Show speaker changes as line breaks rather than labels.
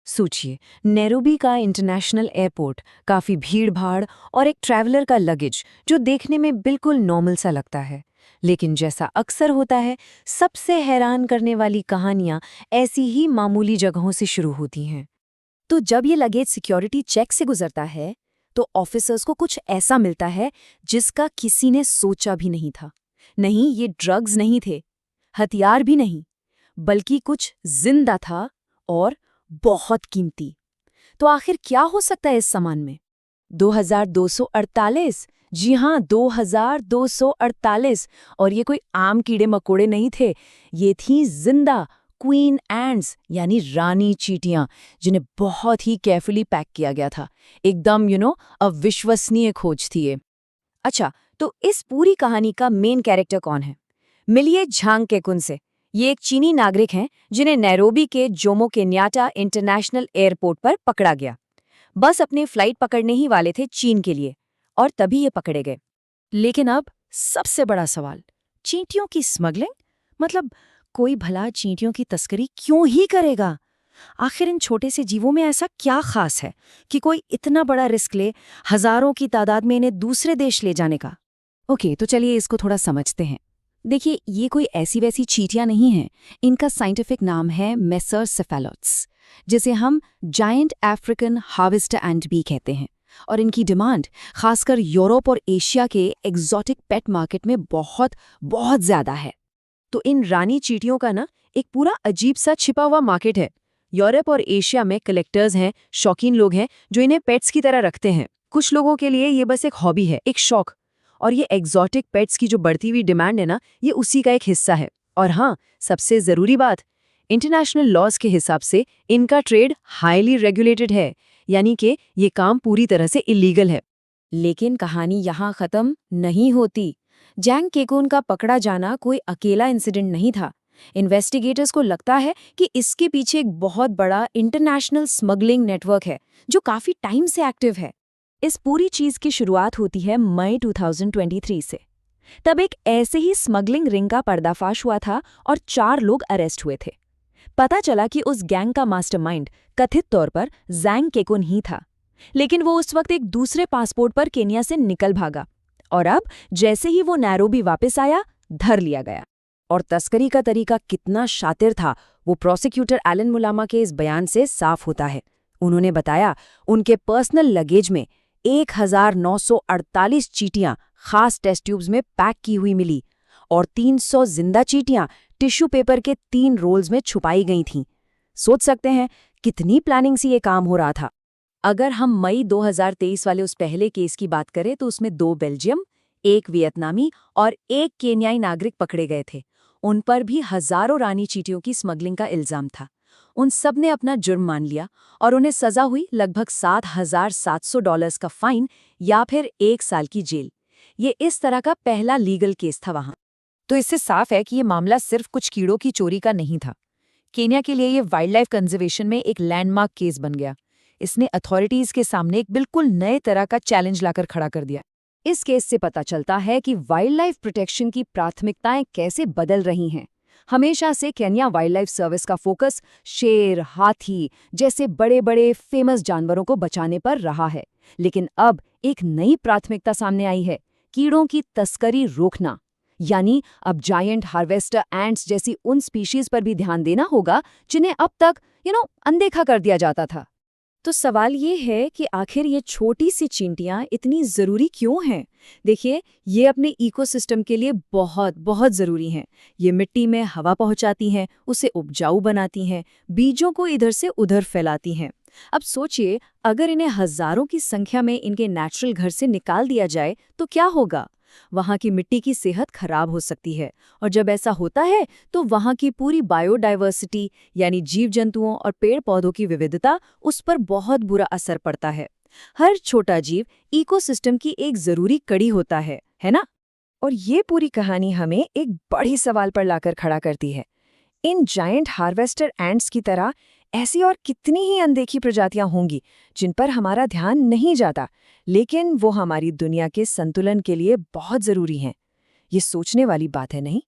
सोचिए, नैरोबी का international airport, काफी भीड़-भाड़ और एक ट्रैवलर का लगेज जो देखने में बिल्कुल नॉर्मल सा लगता है। लेकिन जैसा अक्सर होता है, सबसे हैरान करने वाली कहानियां ऐसी ही मामूली जगहों से शुरू होती हैं।
तो जब ये लगेज सिक्योरिटी चेक से गुजरता है, तो ऑफिसर्स को कुछ ऐसा मिलता है जिसका किसी ने सोचा भी नहीं था। नहीं, ये ड्रग्स नहीं थे, हथियार भी नहीं, बल्कि कुछ जिंदा था और बहुत कीमती। तो आखिर क्या हो सकता है इस सामान में? 2248। जी हाँ, 2248। और ये कोई आम कीड़े मकोड़े नहीं थे, ये थी जिंदा क्वीन एंड्स यानी रानी चींटियां, जिन्हें बहुत ही केयरफुली पैक किया गया था। एकदम अविश्वसनीय खोज थी ये। अच्छा, तो इस पूरी कहानी का मेन कैरेक्टर कौन है? मिलिए झांग केकुन से। ये एक चीनी नागरिक हैं जिन्हें नैरोबी के जोमो केन्याटा इंटरनेशनल एयरपोर्ट पर पकड़ा गया। बस अपने फ्लाइट पकड़ने ही वाले थे चीन के लिए, और तभी ये पकड़े गए। लेकिन अब सबसे बड़ा सवाल, चींटियों की स्मगलिंग? मतलब कोई भला चींटियों की तस्करी क्यों ही करेगा? आखिर इन छोटे से जीवों में ऐसा क्या खास है कि कोई इतना बड़ा रिस्क ले, हजारों की तादाद में इन्हें दूसरे देश ले जाने का? ओके, तो चलिए इसको थोड़ा समझते हैं। देखिए, ये कोई ऐसी वैसी चींटियां नहीं हैं। इनका साइंटिफिक नाम है मेसरसेफेलोट्स, जिसे हम जायंट अफ्रीकन हार्वेस्टर एंट बी कहते हैं। और इनकी डिमांड खासकर यूरोप और एशिया के एग्जॉटिक पेट मार्केट में बहुत बहुत ज्यादा है।
तो इन रानी चींटियों का ना एक पूरा अजीब सा छिपा हुआ मार्केट है। यूरोप और एशिया में कलेक्टर्स हैं, शौकीन लोग हैं जो इन्हें पेट्स की तरह रखते हैं। कुछ लोगों के लिए ये बस एक हॉबी है, एक शौक। और ये एग्जॉटिक पेट्स की जो बढ़ती हुई डिमांड है ना, ये उसी का एक हिस्सा है। और हाँ, सबसे जरूरी बात, इंटरनेशनल लॉज के हिसाब से इनका ट्रेड हाईली रेगुलेटेड है, यानी कि ये काम पूरी तरह से इलीगल है।
लेकिन कहानी यहाँ खत्म नहीं होती। जैंग केकुन का पकड़ा जाना कोई अकेला इंसिडेंट नहीं था। इन्वेस्टिगेटर्स को लगता है कि इसके पीछे एक बहुत बड़ा इंटरनेशनल स्मगलिंग नेटवर्क है जो काफी टाइम से एक्टिव है। इस पूरी चीज की शुरुआत होती है मई 2023 से। तब एक ऐसे ही स्मगलिंग रिंग का पर्दाफाश हुआ था और 4 लोग अरेस्ट हुए थे। पता चला कि उस गैंग का मास्टरमाइंड कथित तौर पर जैंग केकुन ही था, लेकिन वो उस वक्त एक दूसरे पासपोर्ट पर केन्या से निकल भागा। और अब जैसे ही वो नैरोबी वापस आया, धर लिया गया। और तस्करी का तरीका कितना शातिर था, वो प्रोसिक्यूटर एलन मुलामा के इस बयान से साफ होता है। उन्होंने बताया, उनके पर्सनल लगेज में 1948 चींटियां खास टेस्ट ट्यूब्स में पैक की हुई मिली और 300 जिंदा चींटियां टिश्यू पेपर के 3 रोल्स में छुपाई गई थीं। सोच सकते हैं कितनी प्लानिंग से ये काम हो रहा था। अगर हम मई 2023 वाले उस पहले केस की बात करें तो उसमें 2 बेल्जियम, 1 वियतनामी और 1 केन्याई नागरिक पकड़े गए थे। उन पर भी हजारों रानी चींटियों की स्मगलिंग का इल्जाम था। उन सब ने अपना जुर्म मान लिया और उन्हें सजा हुई लगभग $7,700 का फाइन या फिर 1 साल की जेल। ये इस तरह का पहला लीगल केस था वहां। तो इससे साफ है कि ये मामला सिर्फ कुछ कीड़ों की चोरी का नहीं था। केन्या के लिए ये वाइल्ड लाइफ कंजर्वेशन में एक लैंडमार्क केस बन गया। इसने अथॉरिटीज के सामने एक बिल्कुल नए तरह का चैलेंज लाकर खड़ा कर दिया। इस केस से पता चलता है कि वाइल्ड लाइफ प्रोटेक्शन की प्राथमिकताएं कैसे बदल रही हैं। हमेशा से केन्या वाइल्ड लाइफ सर्विस का फोकस शेर, हाथी जैसे बड़े बड़े फेमस जानवरों को बचाने पर रहा है, लेकिन अब एक नई प्राथमिकता सामने आई है, कीड़ों की तस्करी रोकना। यानी अब जायंट हार्वेस्टर एंट्स जैसी उन स्पीशीज पर भी ध्यान देना होगा जिन्हें अब तक अनदेखा कर दिया जाता था। तो सवाल ये है कि आखिर ये छोटी सी चींटियां इतनी जरूरी क्यों हैं? देखिए, ये अपने इकोसिस्टम के लिए बहुत बहुत जरूरी हैं। ये मिट्टी में हवा पहुंचाती हैं, उसे उपजाऊ बनाती हैं, बीजों को इधर से उधर फैलाती हैं। अब सोचिए, अगर इन्हें हजारों की संख्या में इनके नेचुरल घर से निकाल दिया जाए तो क्या होगा? वहां की मिट्टी की सेहत खराब हो सकती है, और जब ऐसा होता है तो वहां की पूरी बायोडाइवर्सिटी यानी जीव जंतुओं और पेड़ पौधों की विविधता, उस पर बहुत बुरा असर पड़ता है। हर छोटा जीव इकोसिस्टम की एक जरूरी कड़ी होता है ना? और ये पूरी कहानी हमें एक बड़े सवाल पर लाकर खड़ा करती है। इन जायंट हार्वेस्टर एंट्स की तरह ऐसी और कितनी ही अनदेखी प्रजातियां होंगी जिन पर हमारा ध्यान नहीं जाता, लेकिन वो हमारी दुनिया के संतुलन के लिए बहुत जरूरी हैं। ये सोचने वाली बात है, नहीं?